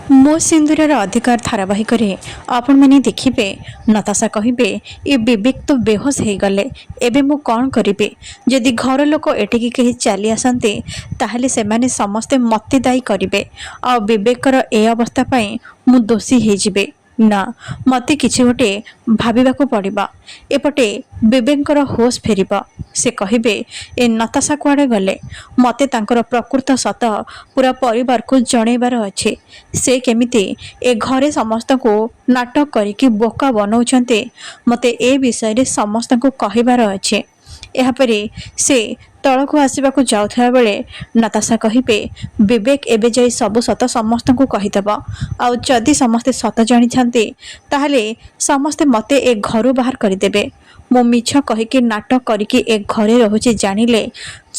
ମୋ ସିନ୍ଦୁରର ଅଧିକାର ଧାରାବାହିକରେ ଆପଣମାନେ ଦେଖିବେ ନତାଶା କହିବେ ଏ ବିବେକ ତ ବେହୋସ ହେଇଗଲେ। ଏବେ ମୁଁ କ'ଣ କରିବି? ଯଦି ଘର ଲୋକ ଏଠିକି କେହି ଚାଲି ଆସନ୍ତି ତାହେଲେ ସେମାନେ ସମସ୍ତେ ମୋତେ ଦାୟୀ କରିବେ ଆଉ ବିବେକର ଏ ଅବସ୍ଥା ପାଇଁ ମୁଁ ଦୋଷୀ ହେଇଯିବି। ନା, ମୋତେ କିଛି ଗୋଟେ ଭାବିବାକୁ ପଡ଼ିବ। ଏପଟେ ବିବେକଙ୍କର ହୋସ୍ ଫେରିବ। ସେ କହିବେ ଏ ନତାଶା କୁଆଡ଼େ ଗଲେ? ମୋତେ ତାଙ୍କର ପ୍ରକୃତ ସତ ପୁରା ପରିବାରକୁ ଜଣେଇବାର ଅଛି। ସେ କେମିତି ଏ ଘରେ ସମସ୍ତଙ୍କୁ ନାଟକ କରିକି ବୋକା ବନଉଛନ୍ତି ମୋତେ ଏ ବିଷୟରେ ସମସ୍ତଙ୍କୁ କହିବାର ଅଛି। ଏହାପରେ ସେ ତଳକୁ ଆସିବାକୁ ଯାଉଥିବା ବେଳେ ନତାଶା କହିବେ ବିବେକ ଏବେ ଯାଇ ସବୁ ସତ ସମସ୍ତଙ୍କୁ କହିଦେବ। ଆଉ ଯଦି ସମସ୍ତେ ସତ ଜାଣିଥାନ୍ତି ତାହେଲେ ସମସ୍ତେ ମୋତେ ଏ ଘରୁ ବାହାର କରିଦେବେ। ମୁଁ ମିଛ କହିକି ନାଟକ କରିକି ଏ ଘରେ ରହୁଛି ଜାଣିଲେ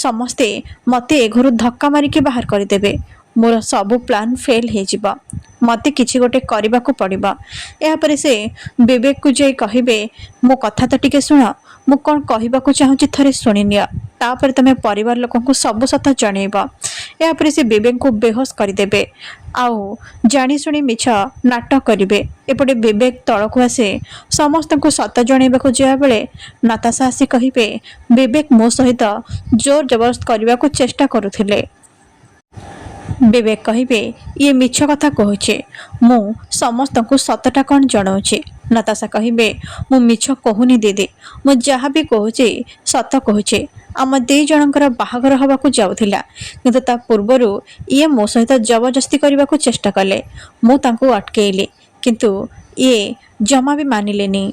ସମସ୍ତେ ମୋତେ ଏ ଘରୁ ଧକ୍କା ମାରିକି ବାହାର କରିଦେବେ। ମୋର ସବୁ ପ୍ଲାନ୍ ଫେଲ୍ ହେଇଯିବ। ମୋତେ କିଛି ଗୋଟେ କରିବାକୁ ପଡ଼ିବ। ଏହାପରେ ସେ ବିବେକକୁ ଯାଇ କହିବେ ମୋ କଥା ତ ଟିକେ ଶୁଣ। ମୁଁ କ'ଣ କହିବାକୁ ଚାହୁଁଛି ଥରେ ଶୁଣିନିଅ। ତାପରେ ତମେ ପରିବାର ଲୋକଙ୍କୁ ସବୁ ସତ ଜଣେଇବ। ଏହାପରେ ସେ ବିବେକଙ୍କୁ ବେହୋସ କରିଦେବେ ଆଉ ଜାଣିଶୁଣି ମିଛ ନାଟକ କରିବେ। ଏପଟେ ବିବେକ ତଳକୁ ଆସେ ସମସ୍ତଙ୍କୁ ସତ ଜଣେଇବାକୁ ଯିବାବେଳେ ନତାଶା ଆସି କହିବେ ବିବେକ ମୋ ସହିତ ଜୋର ଜବରଦସ୍ତ କରିବାକୁ ଚେଷ୍ଟା କରୁଥିଲେ। ବିବେକ କହିବେ ଇଏ ମିଛ କଥା କହୁଛି। ମୁଁ ସମସ୍ତଙ୍କୁ ସତଟା କ'ଣ ଜଣାଉଛି। ନତାଶା କହିବେ ମୁଁ ମିଛ କହୁନି ଦିଦି, ମୁଁ ଯାହା ବି କହୁଛି ସତ କହୁଛି। ଆମ ଦି ଜଣଙ୍କର ବାହାଘର ହେବାକୁ ଯାଉଥିଲା, କିନ୍ତୁ ତା ପୂର୍ବରୁ ଇଏ ମୋ ସହିତ ଜବରଦସ୍ତି କରିବାକୁ ଚେଷ୍ଟା କଲେ। ମୁଁ ତାଙ୍କୁ ଅଟକେଇଲି, କିନ୍ତୁ ଇଏ ଜମା ବି ମାନିଲେନି।